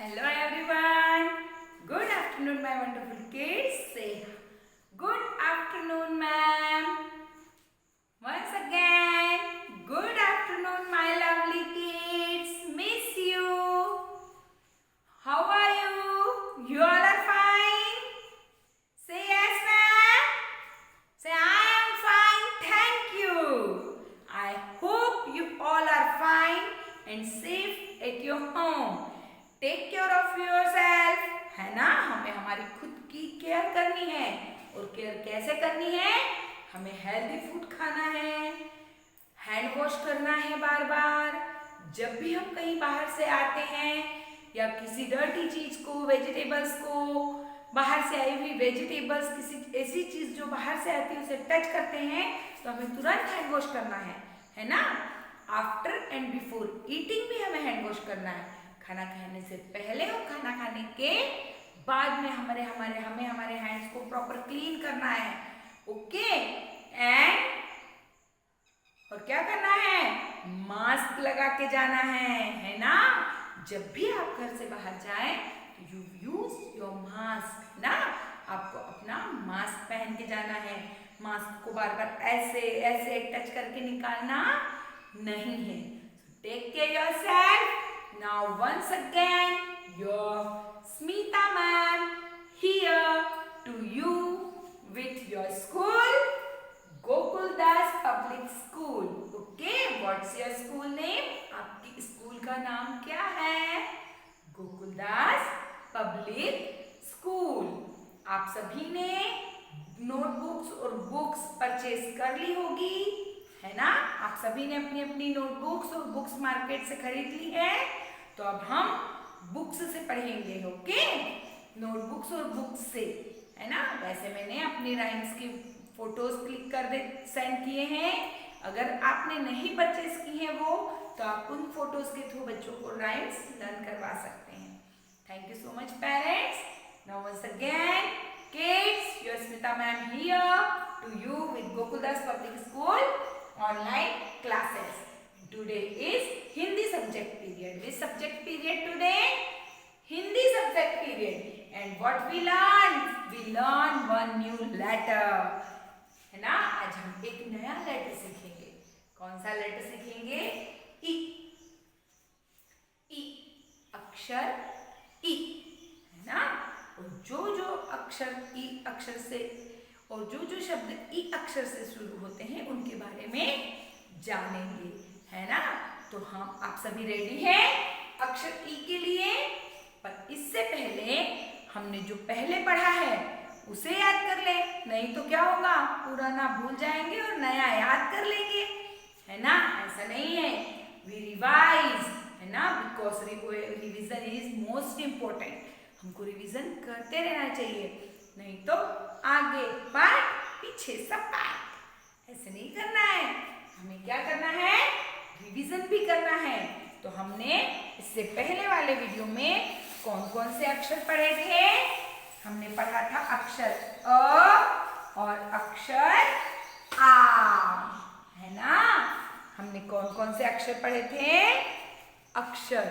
Hello everyone. Good afternoon, my wonderful kids. Say good afternoon, ma'am. Once again, good afternoon, my lovely kids. Miss you. How are you? You all are fine? Say yes, ma'am. Say I am fine. Thank you. I hope you all are fine and safe at your home. Take care of your self, है ना। हमें हमारी खुद की care करनी है और care कैसे करनी है, हमें हेल्दी फूड खाना है, हैंड वॉश करना है बार बार। जब भी हम कहीं बाहर से आते हैं या किसी डर्टी चीज को, वेजिटेबल्स को, बाहर से आई हुई वेजिटेबल्स, किसी ऐसी चीज जो बाहर से आती है उसे टच करते हैं तो हमें तुरंत हैंड वॉश करना है ना। आफ्टर एंड बिफोर ईटिंग भी हमें हैंड वॉश करना है। खाना खाने से पहले और खाना खाने के बाद में हमें हमारे हैंड्स को प्रॉपर क्लीन करना है। ओके। एंड और क्या करना है, मास्क लगा के जाना है ना। जब भी आप घर से बाहर जाएं तो यू यूज योर मास्क ना। आपको अपना मास्क पहन के जाना है। मास्क को बार बार ऐसे ऐसे टच करके निकालना नहीं है। Take care yourself. Now once again, your Smita ma'am here to you with your school, Gokuldas Public School. Okay, what's your school name? आपकी स्कूल का नाम क्या है? Gokuldas public school. आप सभी ने नोटबुक्स और बुक्स परचेज कर ली होगी, है ना। आप सभी ने अपनी अपनी नोटबुक्स और बुक्स मार्केट से खरीद ली है। तो अब हम बुक्स से पढ़ेंगे। ओके, नोटबुक्स और बुक्स से, है ना। वैसे मैंने अपनी राइम्स की फोटोज क्लिक कर दे सेंड किए हैं। अगर आपने नहीं परचेज की है वो, तो आप उन फोटोज के थ्रू बच्चों को राइम्स लर्न करवा सकते हैं। Thank you so much parents. Now once again kids, your Smita ma'am here to you with Gokuldas public school online classes. Today is Hindi subject period. Which subject period today? Hindi subject period. And what we learn? We learn one new letter. है ना। आज हम एक नया letter सीखेंगे। कौन सा letter सीखेंगे? ई। ई अक्षर ई, है ना। और जो अक्षर ई अक्षर से और जो शब्द ई अक्षर से शुरू होते हैं उनके बारे में जानेंगे, है ना। तो हम आप सभी रेडी हैं अक्षर ई के लिए। पर इससे पहले हमने जो पहले पढ़ा है उसे याद कर ले, नहीं तो क्या होगा, पुराना भूल जाएंगे और नया याद कर लेंगे, है ना। ऐसा नहीं है, वी रिवाइज, है ना, because revision is most important. हमको रिविजन करते रहना चाहिए, नहीं तो आगे पाठ पीछे सब पाठ। ऐसे नहीं करना है, हमें क्या करना है, रिवीजन भी करना है। तो हमने इससे पहले वाले वीडियो में कौन कौन से अक्षर पढ़े थे? हमने पढ़ा था अक्षर अ और अक्षर आ, है ना। हमने कौन कौन से अक्षर पढ़े थे? अक्षर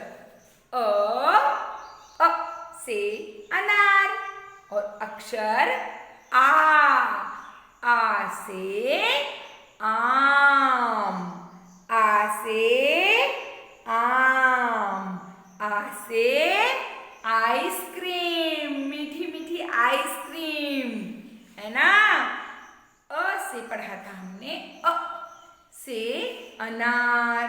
अ से अनार, और अक्षर आ से आम, आ से आम, आ से आइसक्रीम, मीठी मीठी आइसक्रीम, है ना। अ से पढ़ा था हमने अ से अनार,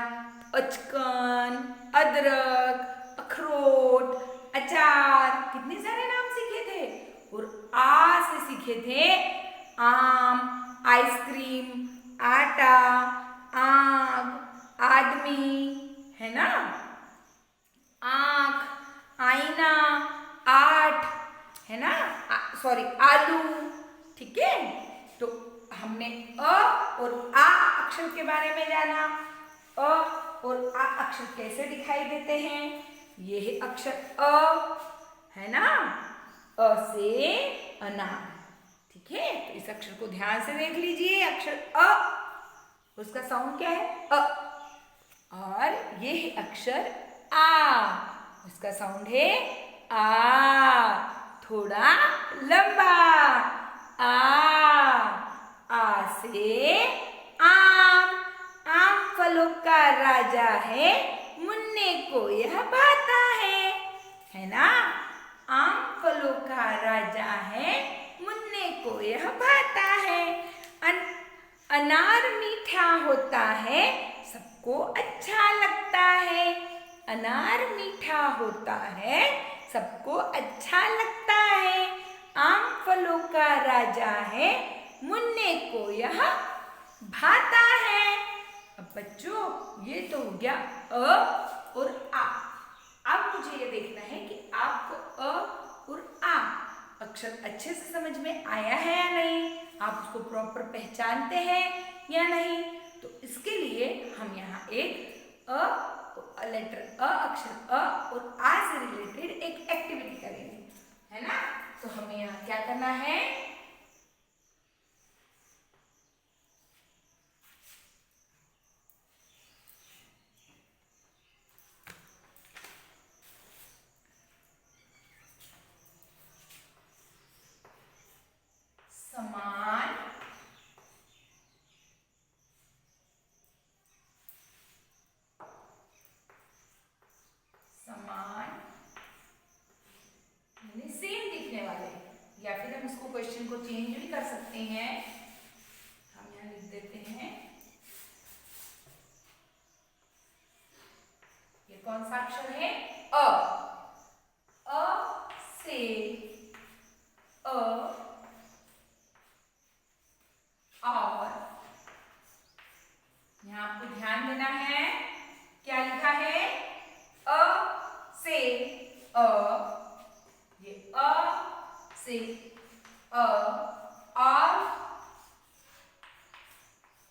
अचकन, अदरक, अखरोट, अचार, कितने सारे नाम सीखे थे। और आ से सीखे थे आम, आइसक्रीम, आटा, आग, आदमी, है ना। आंख, आईना, आठ, है ना, सॉरी आलू, ठीक है। तो हमने अ और आ अक्षर के बारे में जाना। अ और आ अक्षर कैसे दिखाई देते हैं? ये है अक्षर अ, है ना। अ से अनार, ठीक है। तो इस अक्षर को ध्यान से देख लीजिए। अक्षर अ, उसका साउंड क्या है? अ। और ये है अक्षर आ, इसका साउंड है आ, थोड़ा लंबा। आ से आम, आम फलों का राजा है, मुन्ने को यह भाता है ना। आम फलों का राजा है, मुन्ने को यह भाता है। अनार मीठा होता है, सबको अच्छा लगता है। अनार मीठा होता है, सबको अच्छा लगता है। आम फलों का राजा है, मुन्ने को यह भाता है। अब बच्चों ये तो हो गया अ और आ। अब मुझे ये देखना है कि आपको अ और आ अक्षर अच्छे से समझ में आया है या नहीं, आप उसको प्रॉपर पहचानते हैं या नहीं। तो इसके लिए हम यहाँ एक लेटर अक्षर अ और आ से रिलेटेड एक एक्टिविटी करेंगे, है ना। तो हमें यहाँ क्या करना है, समान समान यानी सेम दिखने वाले, या फिर हम इसको क्वेश्चन को चेंज भी कर सकते हैं। हम यहाँ लिख देते हैं, ये कौन सा अक्षर है, अ। अ से अ और यहाँ आपको ध्यान देना है, क्या लिखा है, अ से अ, ये अ से अ और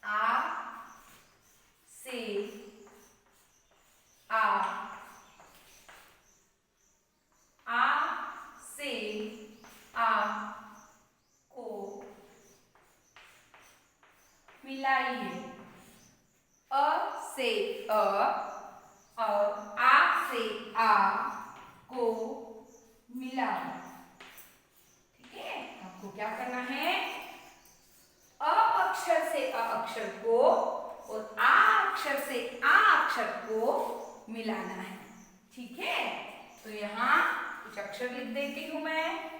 आ से आ से आ को मिलाइए। अ से अ और आ से आ को मिलाओ। ठीक है, आपको क्या करना है, अ अक्षर से अ अक्षर को और आ अक्षर से आ अक्षर को मिलाना है। ठीक है, तो यहाँ कुछ अक्षर लिख देती हूं मैं।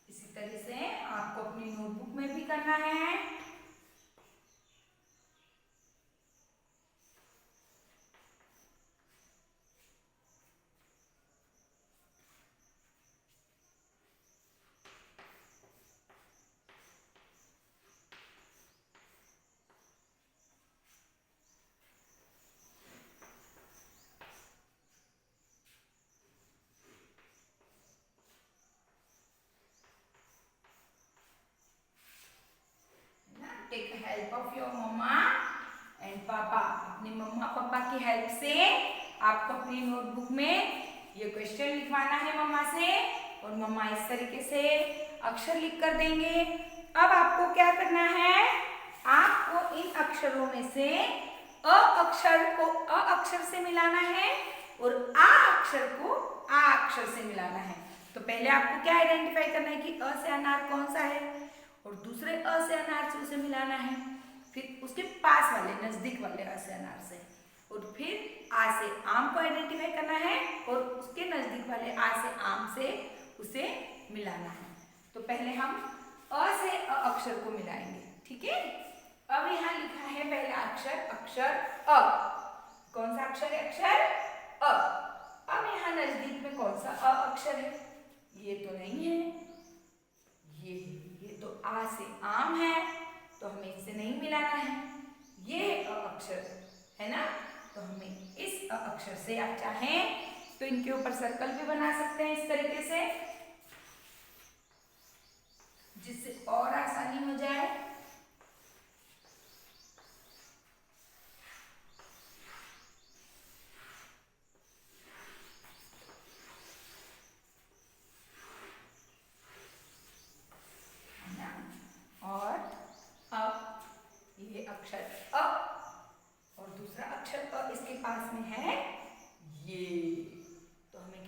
इसी तरह से आपको अपनी नोटबुक में भी करना है। Take help of your mamma and papa. अपने मम्मा पापा की हेल्प से आपको अपनी नोटबुक में ये क्वेश्चन लिखवाना है मम्मा से, और मम्मा इस तरीके से अक्षर लिख कर देंगे। अब आपको क्या करना है, आपको इन अक्षरों में से अ अक्षर को अ अक्षर से मिलाना है और आ अक्षर को आ अक्षर से मिलाना है। तो पहले आपको क्या आइडेंटिफाई करना है कि अ से अनार कौन सा है, और दूसरे अ से अनार से उसे मिलाना है। फिर उसके पास वाले नजदीक वाले अ से अनार से, और फिर आ से आम को आइडेंटिफाई करना है और उसके नजदीक वाले आ से आम से उसे मिलाना है। तो पहले हम अ से अ अक्षर को मिलाएंगे। ठीक है, अब यहाँ लिखा है पहला अक्षर, अक्षर अ। कौन सा अक्षर है, अक्षर अ। अब यहाँ नजदीक में कौन सा अ अक्षर है, ये तो नहीं है, ये तो आ से आम है, तो हमें इससे नहीं मिलाना है। ये अ अक्षर है ना, तो हमें इस अ अक्षर से, आप चाहें तो इनके ऊपर सर्कल भी बना सकते हैं इस तरीके से, जिससे और आसानी हो जाए।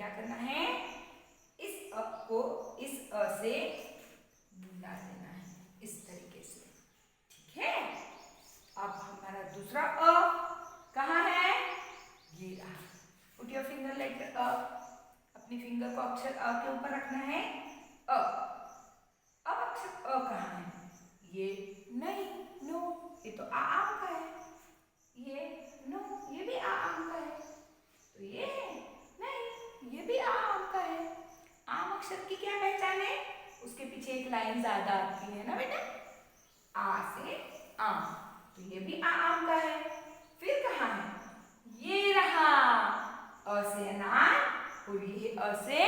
क्या करना है, इस अ को इस अ से मिला देना है इस तरीके से, ठीक है। अब हमारा दूसरा अ कहाँ है, ये रहा। पुट योर फिंगर लेटर अ, अपनी फिंगर को अक्षर अ के ऊपर रखना है, अ। अब अक्षर अ कहाँ है, ये नहीं, नो, ये तो आ आम का है, ये नो, ये भी आ आम का है, तो ये नहीं, ये भी आ आम का है। आम अक्षर की क्या पहचान है, उसके पीछे एक लाइन ज्यादा आती है ना बेटा, आ से आम, तो ये भी आ आम का है। फिर कहाँ है, ये रहा, अ से अनार और ये अ से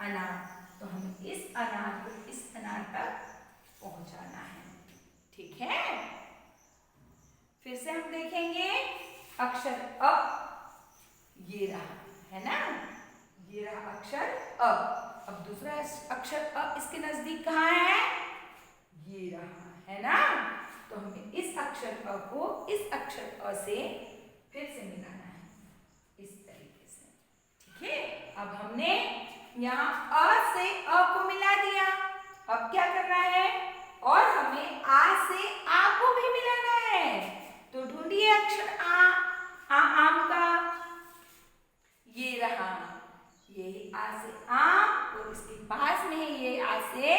अनार, तो हमें इस अनार को इस अनार तक पहुंचाना है, ठीक है। फिर से हम देखेंगे अक्षर अ, ये रहा, है ना, ये रहा अक्षर अ। अब दूसरा अक्षर अ इसके नजदीक कहाँ है, ये रहा, है ना, तो हमें इस अक्षर अ को इस अक्षर अ से फिर से मिलाना है इस तरीके से, ठीक है। अब हमने यहाँ अ से अ को मिला दिया, अब क्या करना है, और हमें आ से आ को भी मिलाना है, तो ढूंढिए अक्षर आ आम का, ये रहा, ये आ से आम और इसके पास में ये आ से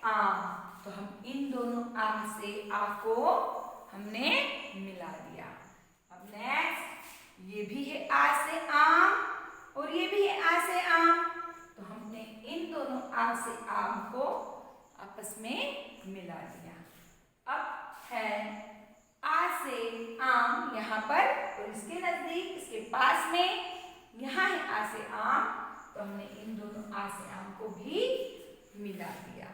आम, तो हम इन दोनों आ से आ को हमने मिला दिया। अब नेक्स्ट ये भी है आ से आम और ये भी है आ से आम, तो हमने इन दोनों आ से आम को आपस में मिला दिया। अब है आ से आम यहाँ पर और इसके नजदीक इसके पास में यहाँ है आ से आम, तो हमने इन दोनों आ से आम को भी मिला दिया,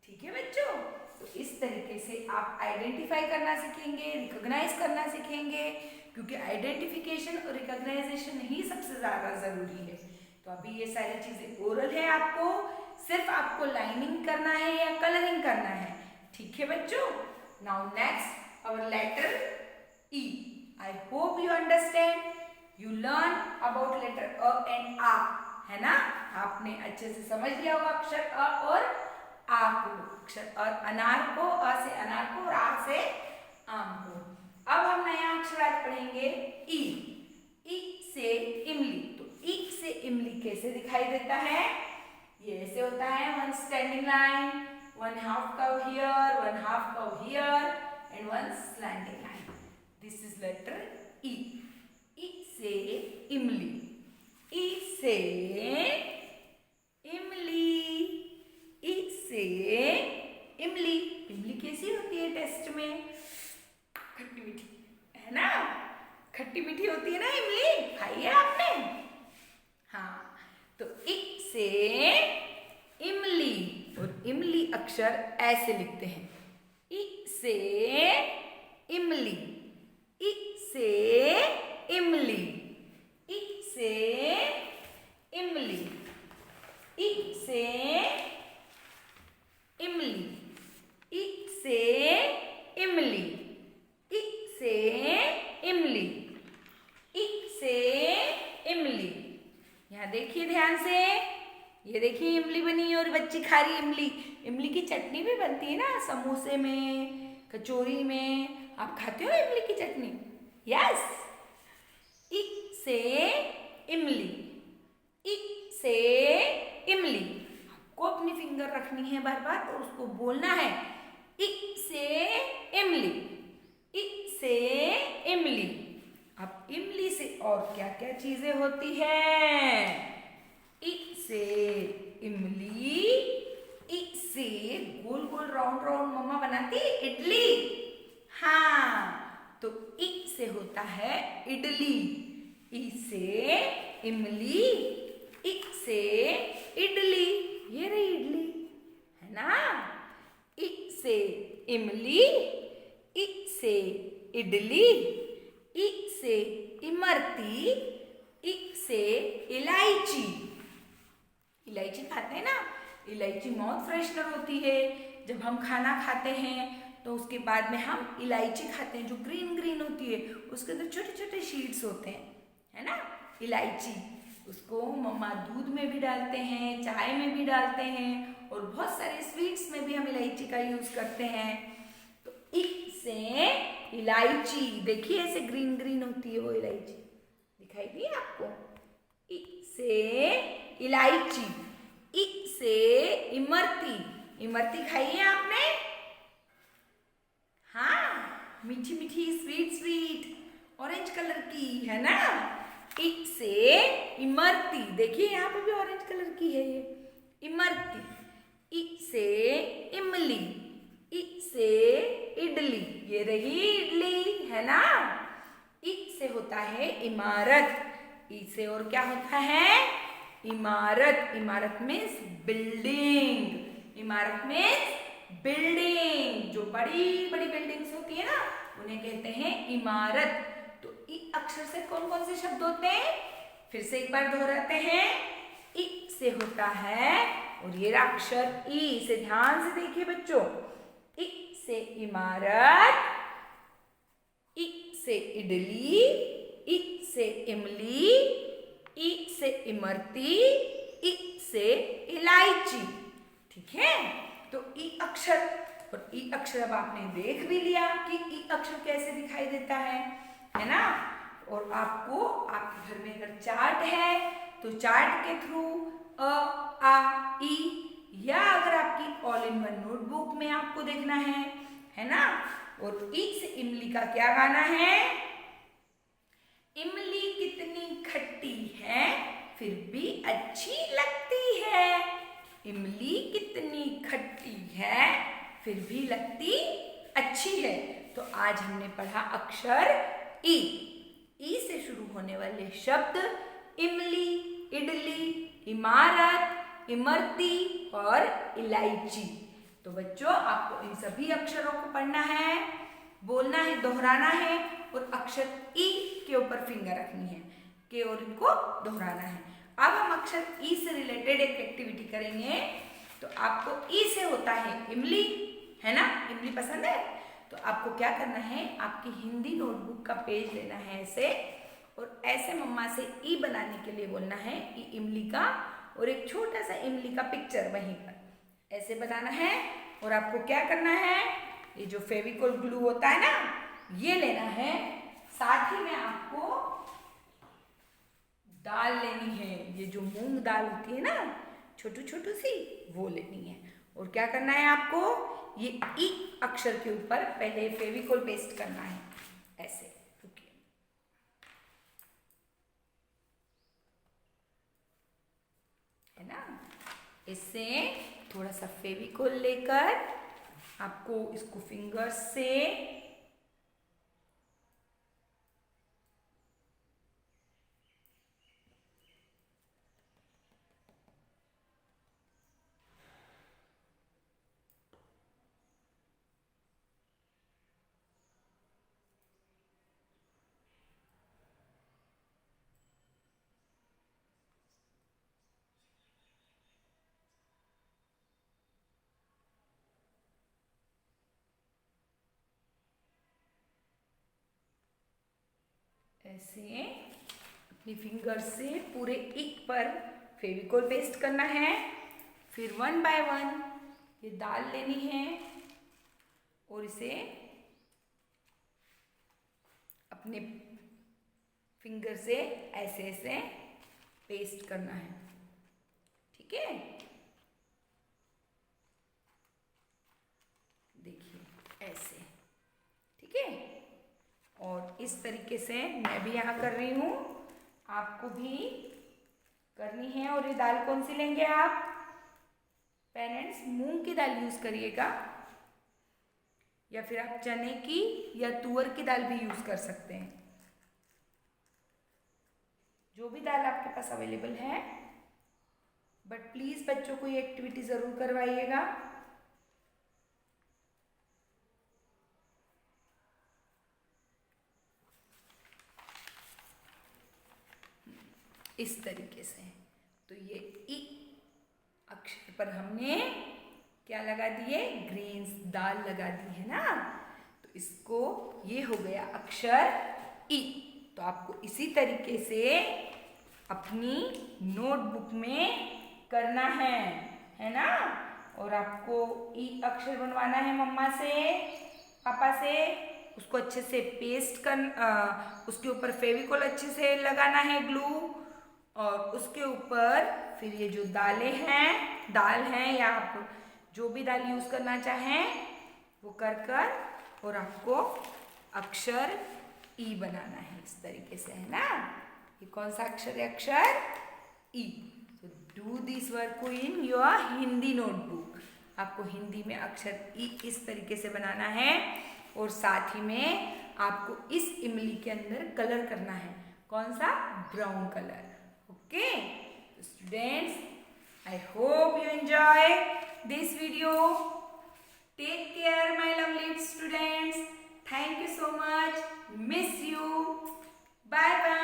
ठीक है बच्चों। तो इस तरीके से आप आइडेंटिफाई करना सीखेंगे, रिकॉग्नाइज करना सीखेंगे, क्योंकि आइडेंटिफिकेशन और रिकॉग्नाइजेशन ही सबसे ज़्यादा ज़रूरी है। तो अभी ये सारी चीज़ें ओरल है, आपको सिर्फ आपको लाइनिंग करना है या कलरिंग करना है, ठीक है बच्चों। नाउ नेक्स्ट आवर लेटर ई। I hope you understand, you learn about letter अ एंड आ, है ना, आपने अच्छे से समझ लिया होगा अक्षर अ और आ को, अक्षर अनार को, अ से अनार को और आ से आम को। अब हम नया अक्षर आज पढ़ेंगे ई। ई से इमली, तो ई से इमली कैसे दिखाई देता है, ये ऐसे होता है, one standing line, one half curve here, one half curve here and one slanting line, this is letter ई। ई से इमली, ई से इमली, ई से इमली। इमली कैसी होती है टेस्ट में, खट्टी मीठी, है ना, खट्टी मीठी होती है ना इमली, खाई है आपने, हाँ। तो ई से इमली, और इमली अक्षर ऐसे लिखते हैं, ई से इमली, ई से इमली, ई से इमली, ई से इमली, ई से इमली, ई से इमली, ई से इमली। यहाँ देखिए ध्यान से, ये देखिए इमली बनी और बच्ची खा रही इमली। इमली की चटनी भी बनती है ना, समोसे में, कचौरी में, आप खाते हो इमली की चटनी, यस। ई से इमली, ई से इमली, आपको अपनी फिंगर रखनी है बार बार और उसको बोलना है, ई से इमली, ई से इमली। अब इमली से और क्या क्या चीजें होती है, ई से इमली, ई से गोल गोल राउंड राउंड मम्मा बनाती इडली, हाँ, तो ई से होता है इडली, ई से इमली, ई से इडली, ये रही इडली, है ना, ई से इमली, ई से इडली, ई से इमरती, ई से इलायची। इलायची खाते हैं ना, इलायची माउथ फ्रेशनर होती है, जब हम खाना खाते हैं तो उसके बाद में हम इलायची खाते हैं, जो ग्रीन ग्रीन होती है, उसके अंदर छोटे छोटे शीड्स होते हैं, है ना, इलायची, उसको मम्मा दूध में भी डालते हैं, चाय में भी डालते हैं और बहुत सारे स्वीट्स में भी हम इलायची का यूज करते हैं। तो इ से इलायची, देखिए ऐसे ग्रीन ग्रीन होती है वो इलायची, दिखाई दी आपको। इ से इलायची। इ से इमरती। इमरती खाई है आपने? हाँ, मीठी मीठी स्वीट स्वीट ऑरेंज कलर की है ना। इ से इमरती, देखिए यहाँ पे भी ऑरेंज कलर की है ये इमरती। इ से इमली। इ से इडली, ये रही इडली है ना। इ से होता है इमारत। इ से और क्या होता है? इमारत। इमारत मीन्स बिल्डिंग। इमारत मीन्स बिल्डिंग। जो बड़ी बड़ी बिल्डिंग्स होती है ना उन्हें कहते हैं इमारत। तो इ अक्षर से कौन कौन से शब्द होते हैं? फिर से एक बार दोहराते हैं। इ से होता है, और ये अक्षर ई से ध्यान से देखिए बच्चों। इ से इमारत। इ से इडली। इ से इमली। इ से इमरती। इ से इलायची। ठीक है, तो ई अक्षर, और ई अक्षर अब आपने देख भी लिया कि ई अक्षर कैसे दिखाई देता है ना। और आपको आपके घर में अगर चार्ट है तो चार्ट के थ्रू अ, आ, ई, या अगर आपकी ऑल इन वन नोटबुक में आपको देखना है ना। और ई से इमली का क्या गाना है? इमली कितनी खट्टी है फिर भी अच्छी लगती है। इमली कितनी खट्टी है फिर भी लगती अच्छी है। तो आज हमने पढ़ा अक्षर ई। ई से शुरू होने वाले शब्द इमली, इडली, इमारत, इमरती और इलायची। तो बच्चों आपको इन सभी अक्षरों को पढ़ना है, बोलना है, दोहराना है और अक्षर ई के ऊपर फिंगर रखनी है के और इनको दोहराना है। अब हम अक्षर ई से रिलेटेड एक एक्टिविटी करेंगे। तो आपको ई से होता है इमली, है ना, इमली पसंद है। तो आपको क्या करना है, आपकी हिंदी नोटबुक का पेज लेना है ऐसे, और ऐसे मम्मा से ई बनाने के लिए बोलना है ई इमली का, और एक छोटा सा इमली का पिक्चर वहीं पर ऐसे बनाना है। और आपको क्या करना है, ये जो फेविकोल ग्लू होता है ना ये लेना है, साथ ही में आपको दाल लेनी है, ये जो मूंग दाल होती है ना छोटू छोटू सी, वो लेनी है। और क्या करना है आपको, ये ई अक्षर के ऊपर पहले फेविकोल पेस्ट करना है ऐसे। रुकिए, है ना, इससे थोड़ा सा फेविकोल लेकर आपको इसको फिंगर्स से ऐसे अपनी फिंगर से पूरे एक पर फेविकोल पेस्ट करना है। फिर वन बाय वन ये दाल लेनी है और इसे अपने फिंगर से ऐसे ऐसे पेस्ट करना है। ठीक है, देखिए ऐसे। ठीक है, और इस तरीके से मैं भी यहाँ कर रही हूँ, आपको भी करनी है। और ये दाल कौन सी लेंगे आप पेरेंट्स? मूंग की दाल यूज करिएगा, या फिर आप चने की या तुअर की दाल भी यूज कर सकते हैं, जो भी दाल आपके पास अवेलेबल है। बट प्लीज बच्चों को ये एक्टिविटी जरूर करवाइएगा। इस तरीके से। तो ये ई अक्षर पर हमने क्या लगा दिए, ग्रेन्स, दाल लगा दी है ना। तो इसको, ये हो गया अक्षर ई। तो आपको इसी तरीके से अपनी नोटबुक में करना है ना। और आपको ई अक्षर बनवाना है मम्मा से, पापा से। उसको अच्छे से पेस्ट कर उसके ऊपर फेविकॉल अच्छे से लगाना है, ग्लू। और उसके ऊपर फिर ये जो दाल हैं या आप जो भी दाल यूज करना चाहें वो कर और आपको अक्षर ई बनाना है इस तरीके से, है ना। ये कौन सा अक्षर है? अक्षर ई। तो do this work in your Hindi notebook. आपको हिंदी में अक्षर ई इस तरीके से बनाना है और साथ ही में आपको इस इमली के अंदर कलर करना है। कौन सा? Brown colour. Okay students, I hope you enjoy this video. Take care my lovely students. Thank you so much. Miss you. Bye bye.